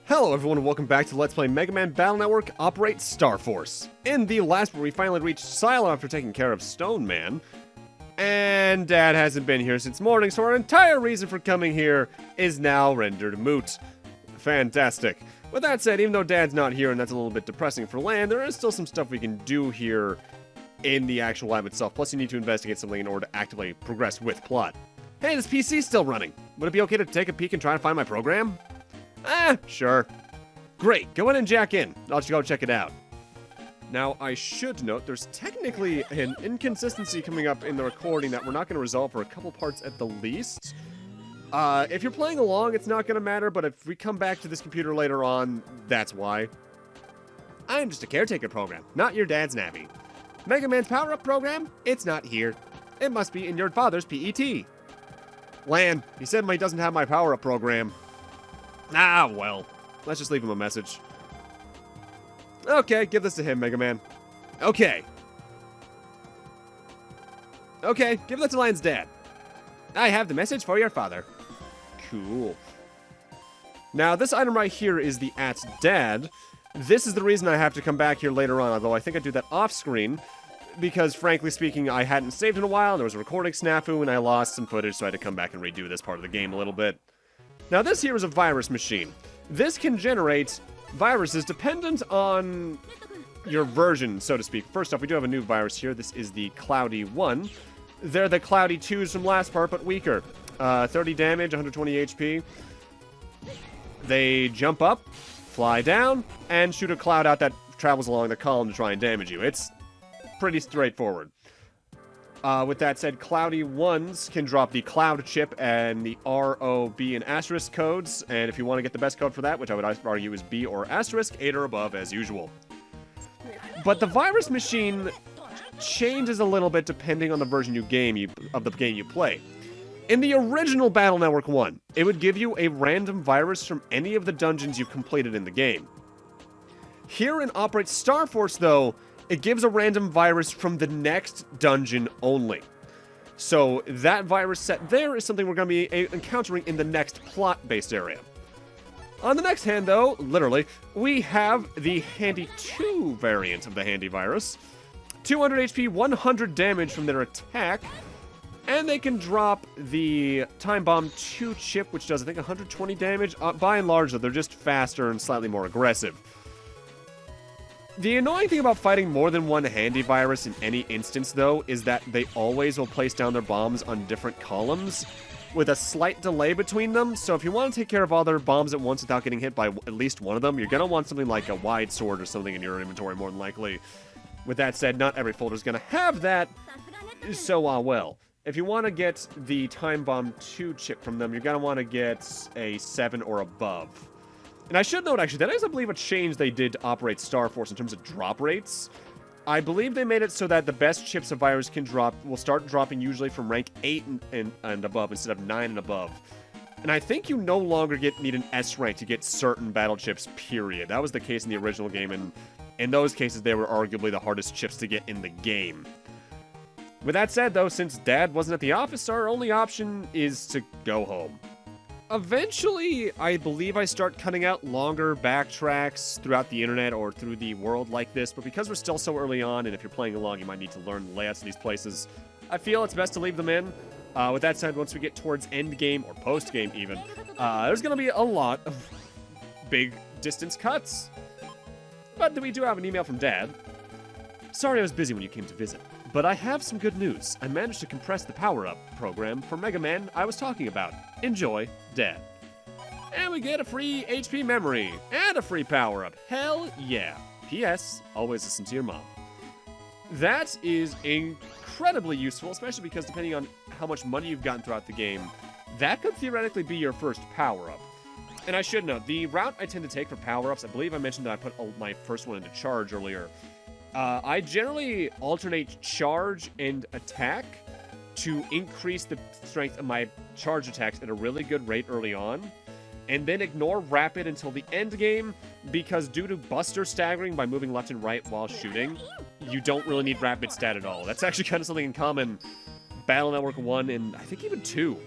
Hello everyone and welcome back to Let's Play Megaman Battle Network Operate Star Force. In the last one we finally reached SciLab after taking care of Stone Man. And Dad hasn't been here since morning, so our entire reason for coming here is now rendered moot. Fantastic. With that said, even though Dad's not here and that's a little bit depressing for land, there is still some stuff we can do here in the actual lab itself. Plus you need to investigate something in order to actively progress with plot. Hey, this PC's still running. Would it be okay to take a peek and try to find my program? Sure. Great, go in and jack in. I'll just go check it out. Now, I should note, there's technically an inconsistency coming up in the recording that we're not going to resolve for a couple parts at the least. If you're playing along, it's not going to matter, but if we come back to this computer later on, that's why. I'm just a caretaker program, not your dad's nabby. Mega Man's power-up program? It's not here. It must be in your father's PET. Lan, he said he doesn't have my power-up program. Ah, well. Let's just leave him a message. Okay, give this to him, Mega Man. Okay. Okay, give that to Lan's dad. I have the message for your father. Cool. Now, this item right here is the @dad. This is the reason I have to come back here later on, although I think I do that off-screen, because, frankly speaking, I hadn't saved in a while, and there was a recording snafu, and I lost some footage, so I had to come back and redo this part of the game a little bit. Now, this here is a virus machine. This can generate viruses dependent on your version, so to speak. First off, we do have a new virus here. This is the Cloudy 1. They're the Cloudy 2s from last part, but weaker. 30 damage, 120 HP. They jump up, fly down, and shoot a cloud out that travels along the column to try and damage you. It's pretty straightforward. With that said, Cloudy 1s can drop the Cloud chip and the R, O, B, and asterisk codes. And if you want to get the best code for that, which I would argue is B or asterisk, 8 or above as usual. But the virus machine changes a little bit depending on the version of the game you play. In the original Battle Network 1, it would give you a random virus from any of the dungeons you've completed in the game. Here in Operate Star Force, though, it gives a random virus from the next dungeon only. So that virus set there is something we're going to be encountering in the next plot-based area. On the next hand, though, literally, we have the Handy 2 variant of the Handy virus. 200 HP, 100 damage from their attack, and they can drop the Time Bomb 2 chip, which does, I think, 120 damage. By and large, though, they're just faster and slightly more aggressive. The annoying thing about fighting more than one Handy virus in any instance, though, is that they always will place down their bombs on different columns with a slight delay between them. So if you want to take care of all their bombs at once without getting hit by at least one of them, you're going to want something like a wide sword or something in your inventory, more than likely. With that said, not every folder is going to have that, so well. If you want to get the Time Bomb 2 chip from them, you're going to want to get a 7 or above. And I should note, actually, that is, I believe, a change they did to Operate Star Force in terms of drop rates. I believe they made it so that the best chips a virus can drop will start dropping usually from rank 8 and above instead of 9 and above. And I think you no longer need an S rank to get certain battle chips, period. That was the case in the original game, and in those cases, they were arguably the hardest chips to get in the game. With that said, though, since Dad wasn't at the office, our only option is to go home. Eventually, I believe I start cutting out longer backtracks throughout the internet or through the world like this, but because we're still so early on, and if you're playing along, you might need to learn the layouts of these places, I feel it's best to leave them in. With that said, once we get towards endgame, or post-game even, there's going to be a lot of big distance cuts. But we do have an email from Dad. Sorry I was busy when you came to visit, but I have some good news. I managed to compress the power-up program for Mega Man I was talking about. Enjoy, Dad. And we get a free HP memory and a free power-up. Hell yeah. P.S. Always listen to your mom. That is incredibly useful, especially because depending on how much money you've gotten throughout the game, that could theoretically be your first power-up. And I should note, the route I tend to take for power-ups, I believe I mentioned that I put my first one into charge earlier. I generally alternate charge and attack to increase the strength of my charge attacks at a really good rate early on, and then ignore rapid until the end game, because due to buster staggering by moving left and right while shooting, you don't really need rapid stat at all. That's actually kind of something in common Battle Network 1 and I think even 2.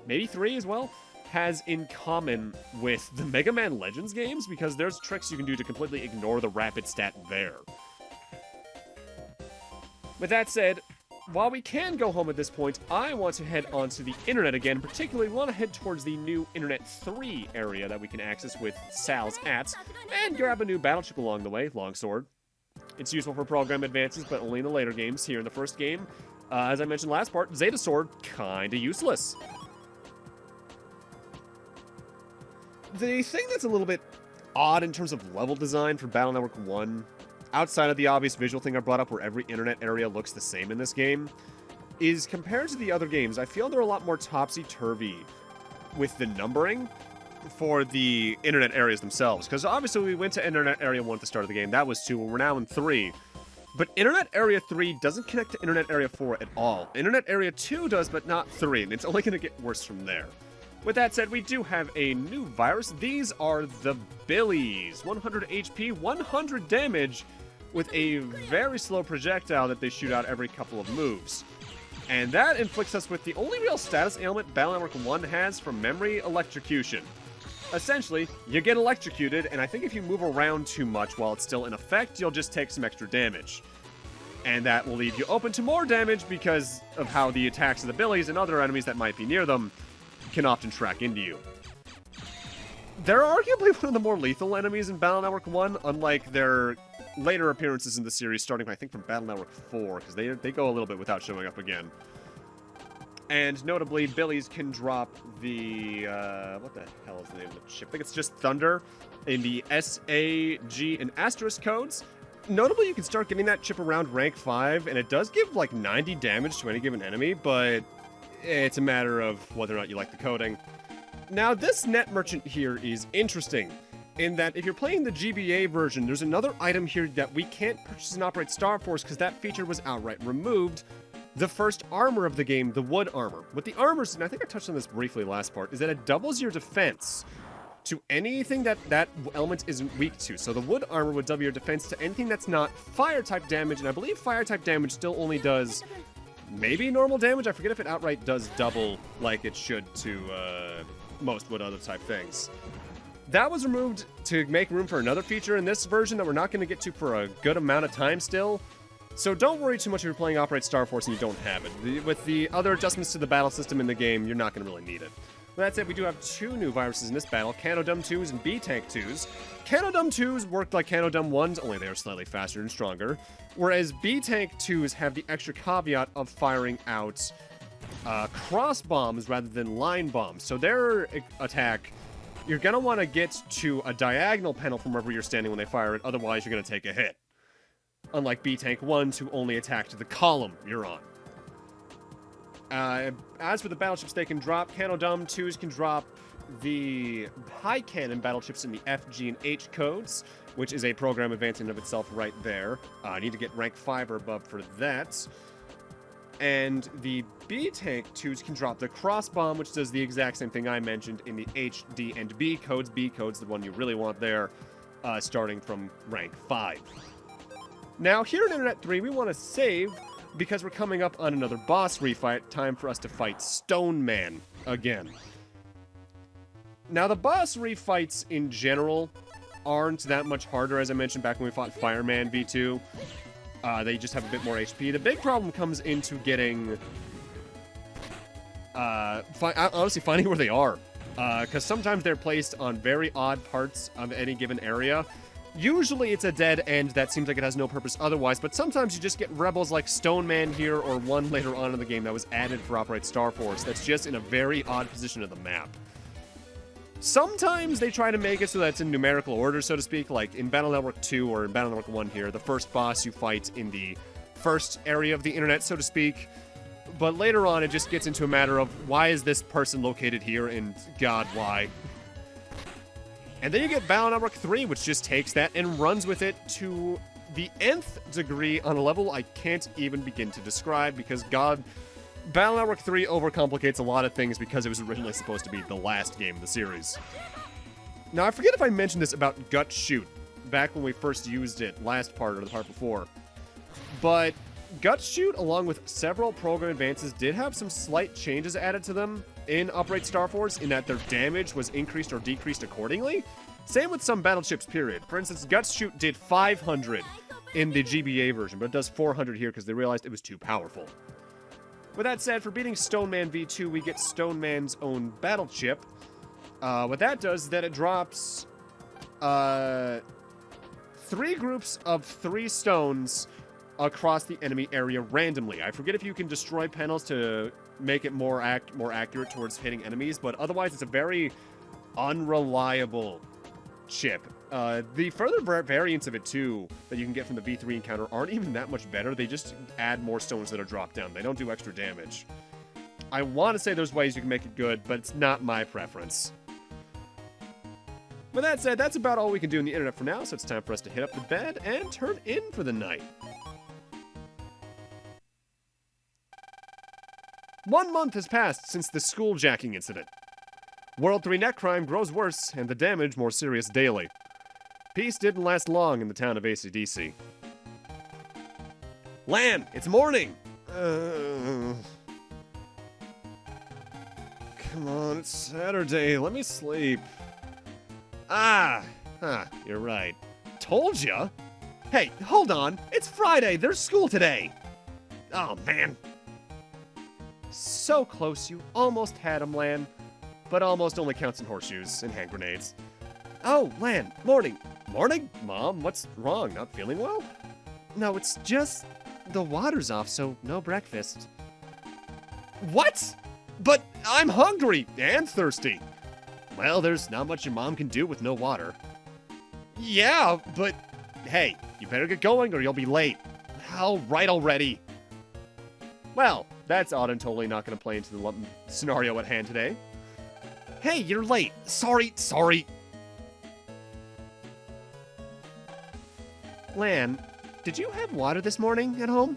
Maybe 3 as well. has in common with the Mega Man Legends games, because there's tricks you can do to completely ignore the rapid stat there. With that said, while we can go home at this point, I want to head onto the internet again. Particularly, we want to head towards the new Internet 3 area that we can access with Sal's ats, and grab a new battleship along the way, Longsword. It's useful for program advances, but only in the later games. Here in the first game, as I mentioned last part, Zeta Sword, kinda useless. The thing that's a little bit odd in terms of level design for Battle Network 1, outside of the obvious visual thing I brought up where every internet area looks the same in this game, is compared to the other games, I feel they're a lot more topsy-turvy with the numbering for the internet areas themselves. Because obviously we went to Internet Area 1 at the start of the game, that was 2, and we're now in 3. But Internet Area 3 doesn't connect to Internet Area 4 at all. Internet Area 2 does, but not 3, and it's only going to get worse from there. With that said, we do have a new virus. These are the Billies. 100 HP, 100 damage, with a very slow projectile that they shoot out every couple of moves. And that inflicts us with the only real status ailment Battle Network 1 has from memory: electrocution. Essentially, you get electrocuted, and I think if you move around too much while it's still in effect, you'll just take some extra damage. And that will leave you open to more damage because of how the attacks of the Billies and other enemies that might be near them can often track into you. They're arguably one of the more lethal enemies in Battle Network 1, unlike their later appearances in the series, starting, I think, from Battle Network 4, because they go a little bit without showing up again. And notably, Billies can drop the, what the hell is the name of the chip? I think it's just Thunder in the S, A, G, and Asterisk codes. Notably, you can start getting that chip around rank 5, and it does give, like, 90 damage to any given enemy, but it's a matter of whether or not you like the coding. Now, this net merchant here is interesting, in that if you're playing the GBA version, there's another item here that we can't purchase and operate Star Force because that feature was outright removed. The first armor of the game, the wood armor. What the armors, and I think I touched on this briefly last part, is that it doubles your defense to anything that element isn't weak to. So the wood armor would double your defense to anything that's not fire-type damage, and I believe fire-type damage still only does maybe normal damage. I forget if it outright does double like it should to most wood other type things. That was removed to make room for another feature in this version that we're not going to get to for a good amount of time still. So don't worry too much if you're playing Operate Star Force and you don't have it. With the other adjustments to the battle system in the game, you're not going to really need it. With that said, we do have 2 new viruses in this battle, Canodum 2s and B-Tank 2s. Canodum 2s work like Canodum 1s, only they are slightly faster and stronger, whereas B-Tank 2s have the extra caveat of firing out cross bombs rather than line bombs. So their attack, you're going to want to get to a diagonal panel from wherever you're standing when they fire it, otherwise you're going to take a hit. Unlike B-Tank 1s, who only attack to the column you're on. As for the battleships they can drop, Canodum 2s can drop the high cannon battleships in the F, G, and H codes, which is a program advance in and of itself right there. I need to get rank 5 or above for that. And the B-Tank 2s can drop the cross bomb, which does the exact same thing I mentioned in the H, D, and B codes. B code's the one you really want there, starting from rank 5. Now, here in Internet 3, we want to save because we're coming up on another boss refight. Time for us to fight Stone Man again. Now, the boss refights in general aren't that much harder, as I mentioned back when we fought Fireman V2. They just have a bit more HP. The big problem comes into getting... honestly, finding where they are. Because sometimes they're placed on very odd parts of any given area. Usually it's a dead end that seems like it has no purpose otherwise, but sometimes you just get rebels like Stone Man here, or one later on in the game that was added for Operate Star Force that's just in a very odd position of the map. Sometimes they try to make it so that it's in numerical order, so to speak, like in Battle Network 2 or in Battle Network 1 here, the first boss you fight in the first area of the internet, so to speak. But later on, it just gets into a matter of, why is this person located here, and God, why? And then you get Battle Network 3, which just takes that and runs with it to the nth degree on a level I can't even begin to describe, because, God, Battle Network 3 overcomplicates a lot of things because it was originally supposed to be the last game in the series. Now, I forget if I mentioned this about Gut Shoot back when we first used it last part or the part before, but Gut Shoot, along with several program advances, did have some slight changes added to them in Upright Star Force in that their damage was increased or decreased accordingly. Same with some battleships, period. For instance, Guts Shoot did 500 in the GBA version, but it does 400 here because they realized it was too powerful. With that said, for beating Stoneman V2, we get Stoneman's own battleship. What that does is that it drops 3 groups of 3 stones across the enemy area randomly. I forget if you can destroy panels to make it more accurate towards hitting enemies, but otherwise it's a very unreliable chip. The further variants of it, too, that you can get from the V3 encounter aren't even that much better. They just add more stones that are dropped down. They don't do extra damage. I want to say there's ways you can make it good, but it's not my preference. With that said, that's about all we can do on the internet for now, so it's time for us to hit up the bed and turn in for the night. 1 month has passed since the school-jacking incident. World 3 net crime grows worse, and the damage more serious daily. Peace didn't last long in the town of AC/DC. Lan, it's morning! Come on, it's Saturday. Let me sleep. You're right. Told ya? Hey, hold on. It's Friday. There's school today. Oh, man. So close, you almost had him, Lan. But almost only counts in horseshoes and hand grenades. Oh, Lan, morning. Morning? Mom, what's wrong? Not feeling well? No, it's just the water's off, so no breakfast. What? But I'm hungry and thirsty. Well, there's not much your mom can do with no water. Yeah, but hey, you better get going or you'll be late. All right already. Well, that's odd and totally not going to play into the scenario at hand today. Hey, you're late. Sorry. Lan, did you have water this morning at home?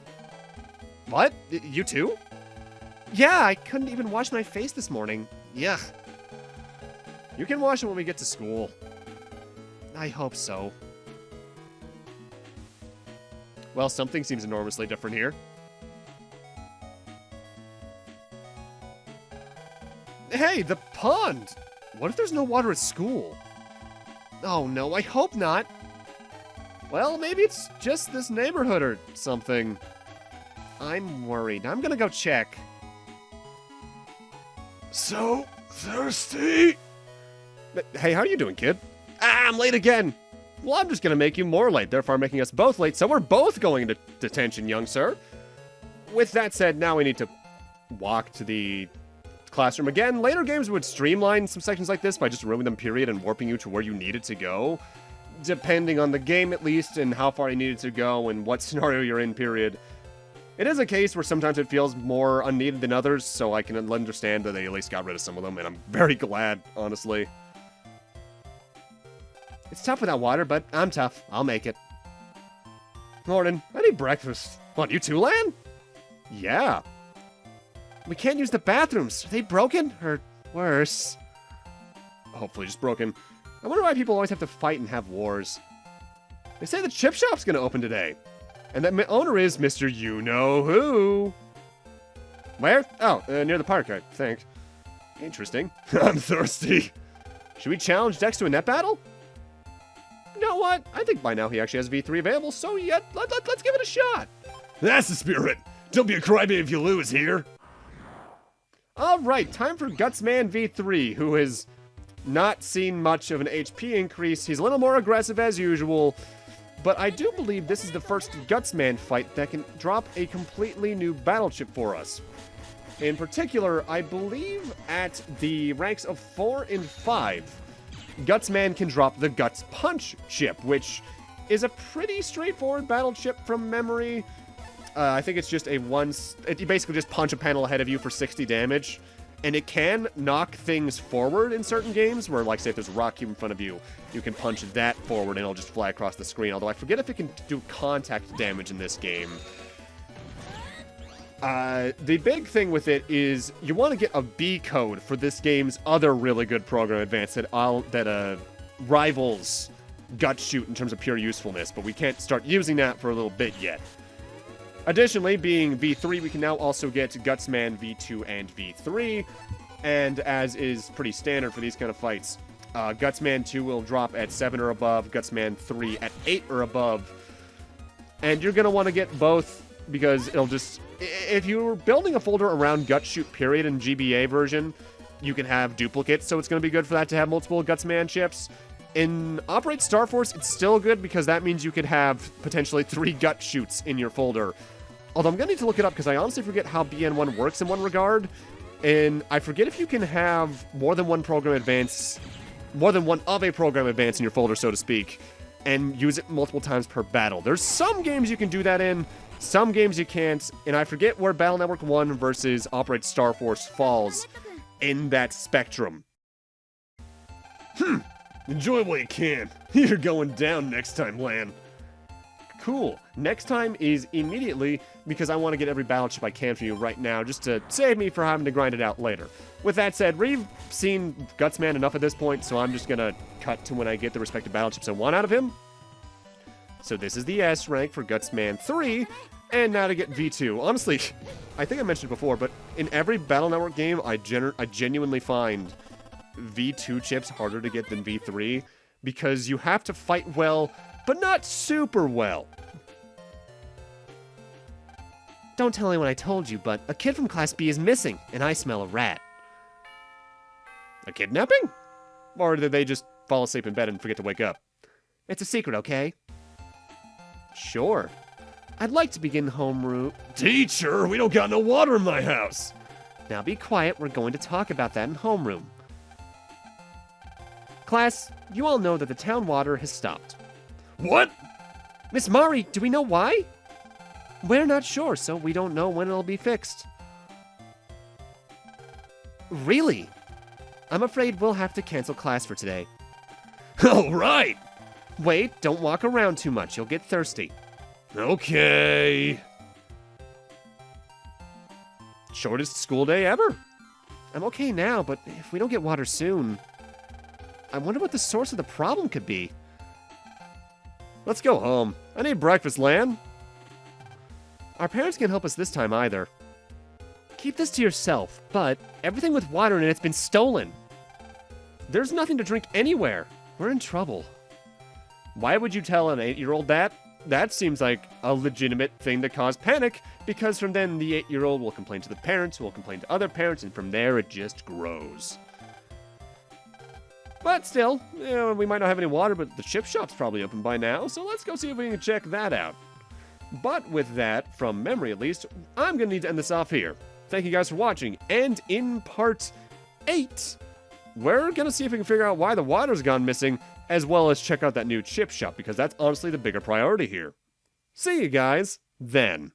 What? You too? Yeah, I couldn't even wash my face this morning. Yuck. You can wash it when we get to school. I hope so. Well, something seems enormously different here. Hey, the pond! What if there's no water at school? Oh no, I hope not. Well, maybe it's just this neighborhood or something. I'm worried. I'm gonna go check. So thirsty. Hey, how are you doing, kid? I'm late again. Well, I'm just gonna make you more late, therefore making us both late, so we're both going into detention, young sir. With that said, now we need to walk to the classroom again. Later games would streamline some sections like this by just removing them, period, and warping you to where you needed to go. Depending on the game, at least, and how far you needed to go and what scenario you're in, period. It is a case where sometimes it feels more unneeded than others, so I can understand that they at least got rid of some of them, and I'm very glad, honestly. It's tough without water, but I'm tough. I'll make it. Morning. I need breakfast. What, you too, Lan? Yeah. We can't use the bathrooms. Are they broken? Or worse? Hopefully just broken. I wonder why people always have to fight and have wars. They say the chip shop's gonna open today. And that owner is Mr. You-Know-Who. Where? Oh, near the park, I think. Interesting. I'm thirsty. Should we challenge Dex to a net battle? You know what? I think by now he actually has V3 available, so yeah, let's give it a shot. That's the spirit. Don't be a crybaby if you lose here. Alright, time for Gutsman V3, who has not seen much of an HP increase. He's a little more aggressive as usual, but I do believe this is the first Gutsman fight that can drop a completely new battleship for us. In particular, I believe at the ranks of 4 and 5, Gutsman can drop the Guts Punch ship, which is a pretty straightforward battleship from memory. I think it's just you basically just punch a panel ahead of you for 60 damage, and it can knock things forward in certain games, where, like, say if there's a rock cube in front of you, you can punch that forward and it'll just fly across the screen, although I forget if it can do contact damage in this game. The big thing with it is you want to get a B code for this game's other really good program advance that rivals Gut Shoot in terms of pure usefulness, but we can't start using that for a little bit yet. Additionally, being V3, we can now also get Gutsman V2 and V3. And as is pretty standard for these kind of fights, Gutsman 2 will drop at 7 or above, Gutsman 3 at 8 or above. And you're going to want to get both because it'll just... If you're building a folder around Gut Shoot period in GBA version, you can have duplicates, so it's going to be good for that to have multiple Gutsman chips. In Operate Star Force, it's still good because that means you could have potentially 3 Gut Shoots in your folder. Although I'm going to need to look it up because I honestly forget how BN1 works in one regard. And I forget if you can have more than one of a program advance in your folder, so to speak, and use it multiple times per battle. There's some games you can do that in, some games you can't, and I forget where Battle Network 1 versus Operate Star Force falls in that spectrum. Enjoy while you can. You're going down next time, Lan. Cool. Next time is immediately because I want to get every battle chip I can for you right now just to save me for having to grind it out later. With that said, we've seen Gutsman enough at this point, so I'm just going to cut to when I get the respective battle chips I want out of him. So this is the S rank for Gutsman 3, and now to get V2. Honestly, I think I mentioned it before, but in every Battle Network game, I genuinely find V2 chips harder to get than V3 because you have to fight well, but not super well. Don't tell anyone I told you, but a kid from Class B is missing, and I smell a rat. A kidnapping? Or did they just fall asleep in bed and forget to wake up? It's a secret, okay? Sure. I'd like to begin homeroom... Teacher, we don't got no water in my house! Now be quiet, we're going to talk about that in homeroom. Class, you all know that the town water has stopped. What? Miss Mari, do we know why? We're not sure, so we don't know when it'll be fixed. Really? I'm afraid we'll have to cancel class for today. All right! Wait, don't walk around too much. You'll get thirsty. Okay. Shortest school day ever. I'm okay now, but if we don't get water soon... I wonder what the source of the problem could be. Let's go home. I need breakfast, Lan. Our parents can't help us this time either. Keep this to yourself, but everything with water in it's been stolen. There's nothing to drink anywhere. We're in trouble. Why would you tell an 8-year-old that? That seems like a legitimate thing to cause panic, because from then the 8-year-old will complain to the parents, who will complain to other parents, and from there it just grows. But still, we might not have any water, but the chip shop's probably open by now, so let's go see if we can check that out. But with that, from memory at least, I'm going to need to end this off here. Thank you guys for watching, and in part 8, we're going to see if we can figure out why the water's gone missing, as well as check out that new chip shop, because that's honestly the bigger priority here. See you guys then.